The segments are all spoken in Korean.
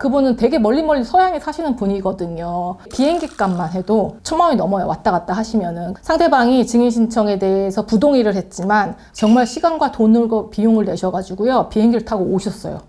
그분은 되게 멀리 서양에 사시는 분이거든요. 비행기 값만 해도 1,000만 원이 넘어요. 왔다 갔다 하시면은. 상대방이 증인 신청에 대해서 부동의를 했지만 정말 시간과 돈을 비용을 내셔가지고요. 비행기를 타고 오셨어요.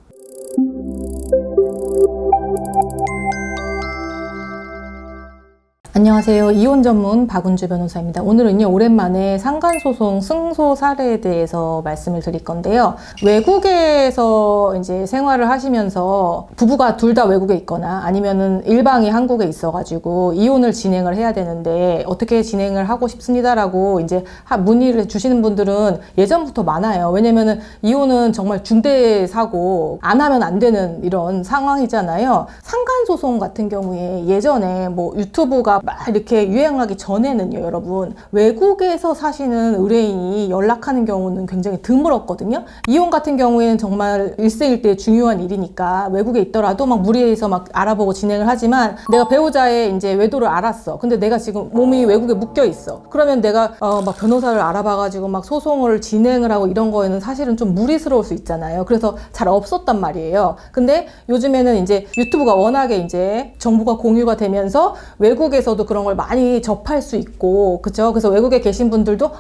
안녕하세요. 이혼 전문 박은주 변호사입니다. 오늘은요, 오랜만에 상간소송 승소 사례에 대해서 말씀을 드릴 건데요. 외국에서 이제 생활을 하시면서 부부가 둘 다 외국에 있거나 아니면은 일방이 한국에 있어가지고 이혼을 진행을 해야 되는데 어떻게 진행을 하고 싶습니다라고 이제 문의를 주시는 분들은 예전부터 많아요. 왜냐면은 이혼은 정말 중대 사고 안 하면 안 되는 이런 상황이잖아요. 상간소송 같은 경우에 예전에 뭐 유튜브가 막 이렇게 유행하기 전에는요, 여러분, 외국에서 사시는 의뢰인이 연락하는 경우는 굉장히 드물었거든요. 이혼 같은 경우에는 정말 일생일대의 중요한 일이니까 외국에 있더라도 막 무리해서 막 알아보고 진행을 하지만 내가 배우자의 이제 외도를 알았어. 근데 내가 지금 몸이 외국에 묶여 있어. 그러면 내가 막 변호사를 알아봐가지고 막 소송을 진행을 하고 이런 거에는 사실은 좀 무리스러울 수 있잖아요. 그래서 잘 없었단 말이에요. 근데 요즘에는 이제 유튜브가 워낙에 이제 정보가 공유가 되면서 외국에서도 그런 걸 많이 접할 수 있고, 그죠? 그래서 외국에 계신 분들도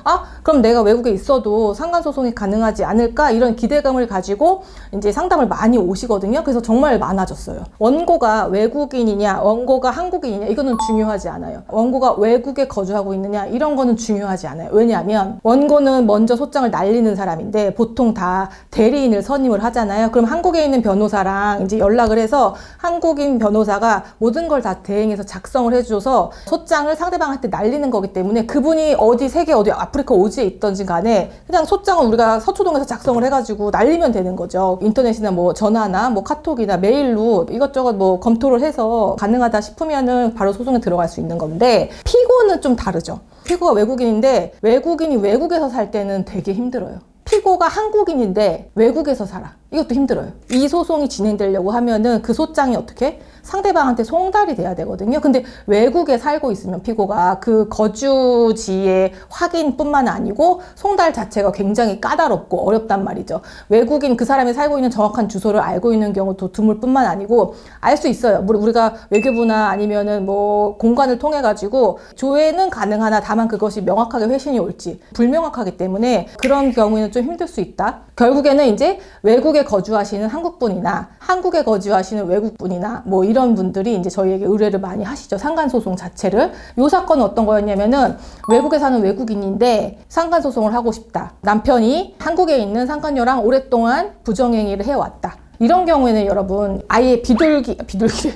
그럼 내가 외국에 있어도 상간소송이 가능하지 않을까? 이런 기대감을 가지고 이제 상담을 많이 오시거든요. 그래서 정말 많아졌어요. 원고가 외국인이냐, 원고가 한국인이냐, 이거는 중요하지 않아요. 원고가 외국에 거주하고 있느냐, 이런 거는 중요하지 않아요. 왜냐하면 원고는 먼저 소장을 날리는 사람인데 보통 다 대리인을 선임을 하잖아요. 그럼 한국에 있는 변호사랑 이제 연락을 해서 한국인 변호사가 모든 걸 다 대행해서 작성을 해줘서 소장을 상대방한테 날리는 거기 때문에 그분이 어디 세계 어디 아프리카 오지에 있던지 간에 그냥 소장을 우리가 서초동에서 작성을 해가지고 날리면 되는 거죠. 인터넷이나 뭐 전화나 뭐 카톡이나 메일로 이것저것 뭐 검토를 해서 가능하다 싶으면은 바로 소송에 들어갈 수 있는 건데, 피고는 좀 다르죠. 피고가 외국인인데 외국인이 외국에서 살 때는 되게 힘들어요. 피고가 한국인인데 외국에서 살아. 이것도 힘들어요. 이 소송이 진행되려고 하면은 그 소장이 어떻게? 상대방한테 송달이 돼야 되거든요. 근데 외국에 살고 있으면 피고가 그 거주지의 확인뿐만 아니고 송달 자체가 굉장히 까다롭고 어렵단 말이죠. 외국인 그 사람이 살고 있는 정확한 주소를 알고 있는 경우도 드물 뿐만 아니고 알 수 있어요. 우리가 외교부나 아니면은 뭐 공관을 통해 가지고 조회는 가능하나 다만 그것이 명확하게 회신이 올지 불명확하기 때문에 그런 경우에는 좀 힘들 수 있다. 결국에는 이제 외국에 거주하시는 한국분이나 한국에 거주하시는 외국분이나 뭐 이런 분들이 이제 저희에게 의뢰를 많이 하시죠. 상간소송 자체를. 요 사건은 어떤 거였냐면은 외국에 사는 외국인인데 상간소송을 하고 싶다. 남편이 한국에 있는 상간녀랑 오랫동안 부정행위를 해왔다. 이런 경우에는 여러분 아예 비둘기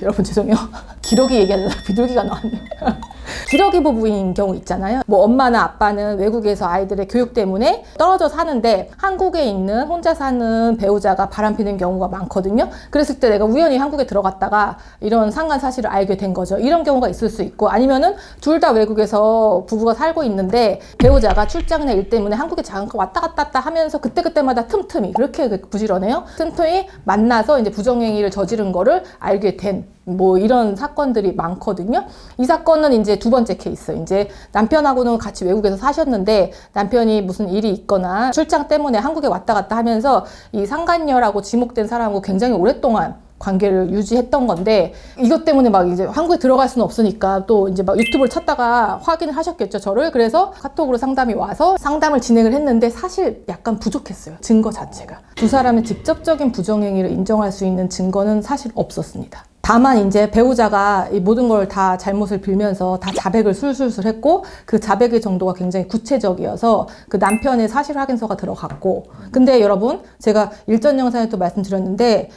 여러분 죄송해요. 기러기 얘기하려다 비둘기가 나왔네. 기러기 부부인 경우 있잖아요. 뭐 엄마나 아빠는 외국에서 아이들의 교육 때문에 떨어져 사는데 한국에 있는 혼자 사는 배우자가 바람피는 경우가 많거든요. 그랬을 때 내가 우연히 한국에 들어갔다가 이런 상간 사실을 알게 된 거죠. 이런 경우가 있을 수 있고, 아니면은 둘 다 외국에서 부부가 살고 있는데 배우자가 출장이나 일 때문에 한국에 잠깐 왔다 갔다 하면서 그때마다 틈틈이 그렇게 부지런해요. 틈틈이 만나서 이제 부정행위를 저지른 거를 알게 된 뭐 이런 사건들이 많거든요. 이 사건은 이제 두 번째 케이스. 이제 남편하고는 같이 외국에서 사셨는데 남편이 무슨 일이 있거나 출장 때문에 한국에 왔다 갔다 하면서 이 상간녀라고 지목된 사람하고 굉장히 오랫동안 관계를 유지했던 건데, 이것 때문에 막 이제 한국에 들어갈 수는 없으니까 또 이제 막 유튜브를 찾다가 확인을 하셨겠죠, 저를. 그래서 카톡으로 상담이 와서 상담을 진행을 했는데 사실 약간 부족했어요, 증거 자체가. 두 사람의 직접적인 부정행위를 인정할 수 있는 증거는 사실 없었습니다. 다만 이제 배우자가 이 모든 걸 다 잘못을 빌면서 다 자백을 술술술 했고, 그 자백의 정도가 굉장히 구체적이어서 그 남편의 사실 확인서가 들어갔고, 근데 여러분 제가 일전 영상에 또 말씀드렸는데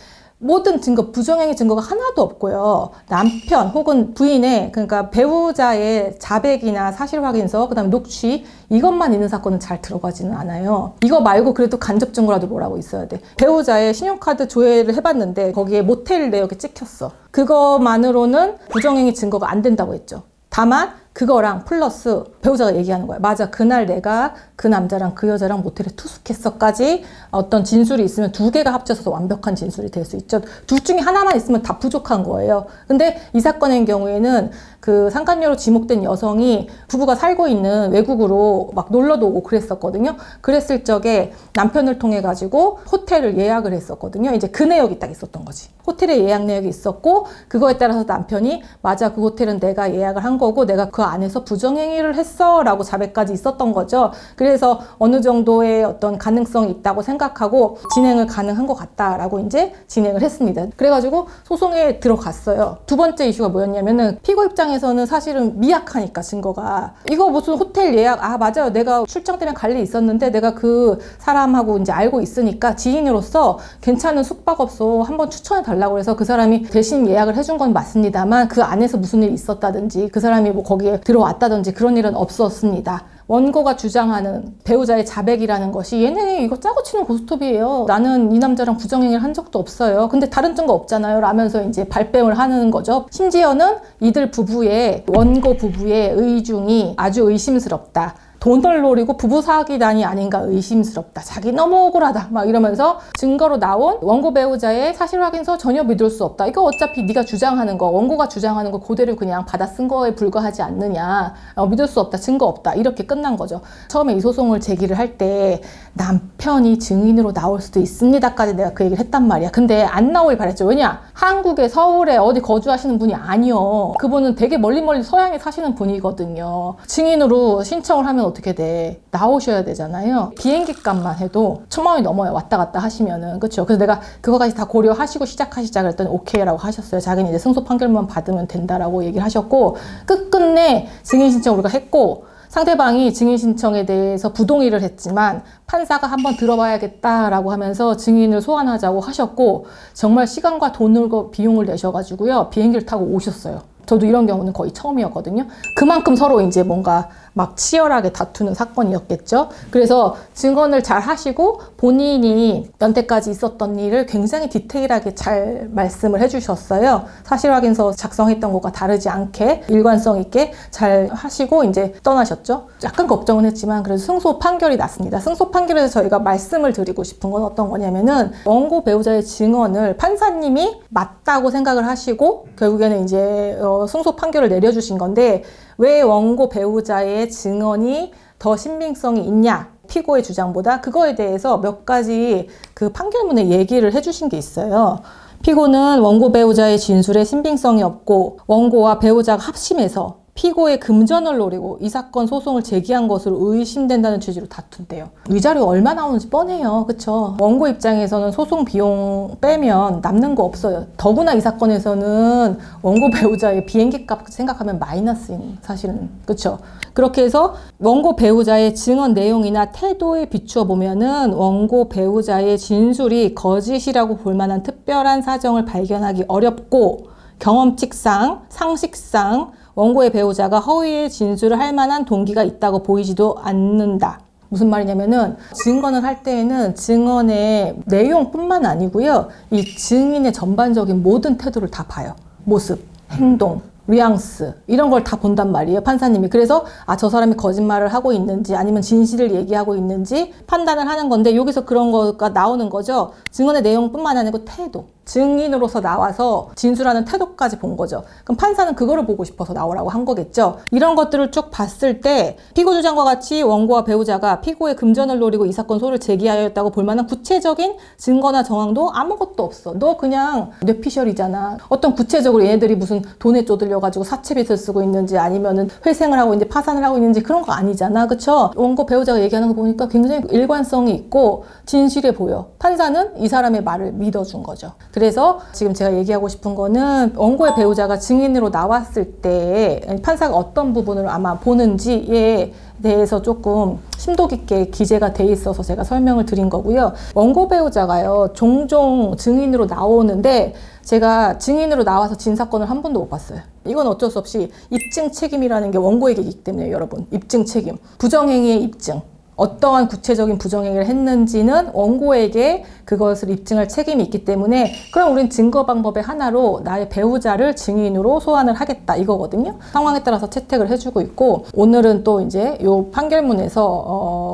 모든 증거, 부정행위 증거가 하나도 없고요. 남편 혹은 부인의, 그러니까 배우자의 자백이나 사실 확인서, 그 다음에 녹취, 이것만 있는 사건은 잘 들어가지는 않아요. 이거 말고 그래도 간접 증거라도 뭐라고 있어야 돼. 배우자의 신용카드 조회를 해봤는데 거기에 모텔 내역이 찍혔어. 그거만으로는 부정행위 증거가 안 된다고 했죠. 다만 그거랑 플러스 배우자가 얘기하는 거야. 맞아, 그날 내가 그 남자랑 그 여자랑 모텔에 투숙했어까지 어떤 진술이 있으면 두 개가 합쳐서 완벽한 진술이 될 수 있죠. 둘 중에 하나만 있으면 다 부족한 거예요. 근데 이 사건의 경우에는 그 상간녀로 지목된 여성이 부부가 살고 있는 외국으로 막 놀러도 오고 그랬었거든요. 그랬을 적에 남편을 통해 가지고 호텔을 예약을 했었거든요. 이제 그 내역이 딱 있었던 거지. 호텔에 예약 내역이 있었고 그거에 따라서 남편이 맞아, 그 호텔은 내가 예약을 한 거고 내가 그 안에서 부정행위를 했어 라고 자백까지 있었던 거죠. 그래서 어느 정도의 어떤 가능성이 있다고 생각하고 진행을 가능한 것 같다라고 이제 진행을 했습니다. 그래가지고 소송에 들어갔어요. 두 번째 이슈가 뭐였냐면은 피고 입장에서는 사실은 미약하니까 증거가 이거 무슨 호텔 예약, 아 맞아요, 내가 출장 때문에 갈 일이 있었는데 내가 그 사람하고 이제 알고 있으니까 지인으로서 괜찮은 숙박업소 한번 추천해 달라고 해서 그 사람이 대신 예약을 해준 건 맞습니다만 그 안에서 무슨 일이 있었다든지 그 사람이 뭐 거기에 들어왔다든지 그런 일은 없었습니다. 원고가 주장하는 배우자의 자백이라는 것이 얘네 이거 짜고 치는 고스톱이에요. 나는 이 남자랑 부정행위를 한 적도 없어요. 근데 다른 증거 없잖아요. 라면서 이제 발뺌을 하는 거죠. 심지어는 이들 부부의 원고 부부의 의중이 아주 의심스럽다. 돈을 노리고 부부 사기단이 아닌가 의심스럽다. 자기 너무 억울하다. 막 이러면서 증거로 나온 원고 배우자의 사실 확인서 전혀 믿을 수 없다. 이거 어차피 네가 주장하는 거, 원고가 주장하는 거 그대로 그냥 받아 쓴 거에 불과하지 않느냐. 믿을 수 없다. 증거 없다. 이렇게 끝난 거죠. 처음에 이 소송을 제기를 할 때 남편이 증인으로 나올 수도 있습니다까지 내가 그 얘기를 했단 말이야. 근데 안 나오길 바랬죠. 왜냐? 한국에 서울에 어디 거주하시는 분이 아니요. 그분은 되게 멀리 서양에 사시는 분이거든요. 증인으로 신청을 하면 어떻게 돼? 나오셔야 되잖아요. 비행기 값만 해도 1,000만 원이 넘어요. 왔다 갔다 하시면은. 그렇죠? 그래서 내가 그거까지 다 고려하시고 시작하시자 그랬더니 오케이라고 하셨어요. 자기는 이제 승소 판결만 받으면 된다라고 얘기를 하셨고 끝끝내 증인 신청 우리가 했고 상대방이 증인 신청에 대해서 부동의를 했지만 판사가 한번 들어봐야겠다라고 하면서 증인을 소환하자고 하셨고 정말 시간과 돈을 비용을 내셔가지고요. 비행기를 타고 오셨어요. 저도 이런 경우는 거의 처음이었거든요. 그만큼 서로 이제 뭔가 막 치열하게 다투는 사건이었겠죠. 그래서 증언을 잘 하시고 본인이 연태까지 있었던 일을 굉장히 디테일하게 잘 말씀을 해주셨어요. 사실 확인서 작성했던 것과 다르지 않게 일관성 있게 잘 하시고 이제 떠나셨죠. 약간 걱정은 했지만 그래도 승소 판결이 났습니다. 승소 판결에서 저희가 말씀을 드리고 싶은 건 어떤 거냐면은 원고 배우자의 증언을 판사님이 맞다고 생각을 하시고 결국에는 이제 승소 판결을 내려주신 건데 왜 원고 배우자의 증언이 더 신빙성이 있냐? 피고의 주장보다 그거에 대해서 몇 가지 그 판결문에 얘기를 해주신 게 있어요. 피고는 원고 배우자의 진술에 신빙성이 없고 원고와 배우자가 합심해서 피고의 금전을 노리고 이 사건 소송을 제기한 것으로 의심된다는 취지로 다툰대요. 위자료 얼마 나오는지 뻔해요. 그쵸? 원고 입장에서는 소송 비용 빼면 남는 거 없어요. 더구나 이 사건에서는 원고 배우자의 비행기 값 생각하면 마이너스인 사실은. 그쵸? 그렇게 해서 원고 배우자의 증언 내용이나 태도에 비추어 보면은 원고 배우자의 진술이 거짓이라고 볼 만한 특별한 사정을 발견하기 어렵고 경험칙상, 상식상 원고의 배우자가 허위의 진술을 할 만한 동기가 있다고 보이지도 않는다. 무슨 말이냐면은 증언을 할 때에는 증언의 내용뿐만 아니고요. 이 증인의 전반적인 모든 태도를 다 봐요. 모습, 행동, 뉘앙스 이런 걸 다 본단 말이에요. 판사님이. 그래서 저 사람이 거짓말을 하고 있는지 아니면 진실을 얘기하고 있는지 판단을 하는 건데 여기서 그런 거가 나오는 거죠. 증언의 내용뿐만 아니고 태도. 증인으로서 나와서 진술하는 태도까지 본 거죠. 그럼 판사는 그거를 보고 싶어서 나오라고 한 거겠죠. 이런 것들을 쭉 봤을 때 피고 주장과 같이 원고와 배우자가 피고의 금전을 노리고 이 사건 소를 제기하였다고 볼 만한 구체적인 증거나 정황도 아무것도 없어. 너 그냥 뇌피셜이잖아. 어떤 구체적으로 얘네들이 무슨 돈에 쪼들려가지고 사채빚을 쓰고 있는지 아니면은 회생을 하고 있는지 파산을 하고 있는지 그런 거 아니잖아. 그쵸? 원고 배우자가 얘기하는 거 보니까 굉장히 일관성이 있고 진실해 보여. 판사는 이 사람의 말을 믿어준 거죠. 그래서 지금 제가 얘기하고 싶은 거는 원고의 배우자가 증인으로 나왔을 때 판사가 어떤 부분을 아마 보는지에 대해서 조금 심도 깊게 기재가 돼 있어서 제가 설명을 드린 거고요. 원고 배우자가요, 종종 증인으로 나오는데 제가 증인으로 나와서 진 사건을 한 번도 못 봤어요. 이건 어쩔 수 없이 입증 책임이라는 게 원고에게 있기 때문에 여러분. 입증 책임. 부정행위의 입증. 어떠한 구체적인 부정행위를 했는지는 원고에게 그것을 입증할 책임이 있기 때문에 그럼 우린 증거 방법의 하나로 나의 배우자를 증인으로 소환을 하겠다 이거거든요. 상황에 따라서 채택을 해주고 있고 오늘은 또 이제 요 판결문에서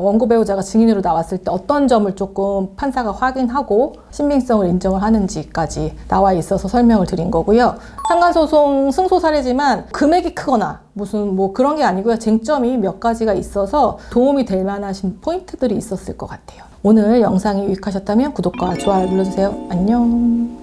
원고 배우자가 증인으로 나왔을 때 어떤 점을 조금 판사가 확인하고 신빙성을 인정을 하는지까지 나와 있어서 설명을 드린 거고요. 상간소송 승소 사례지만 금액이 크거나 무슨 뭐 그런 게 아니고요. 쟁점이 몇 가지가 있어서 도움이 될 만하신 포인트들이 있었을 것 같아요. 오늘 영상이 유익하셨다면 구독과 좋아요 눌러주세요. 안녕.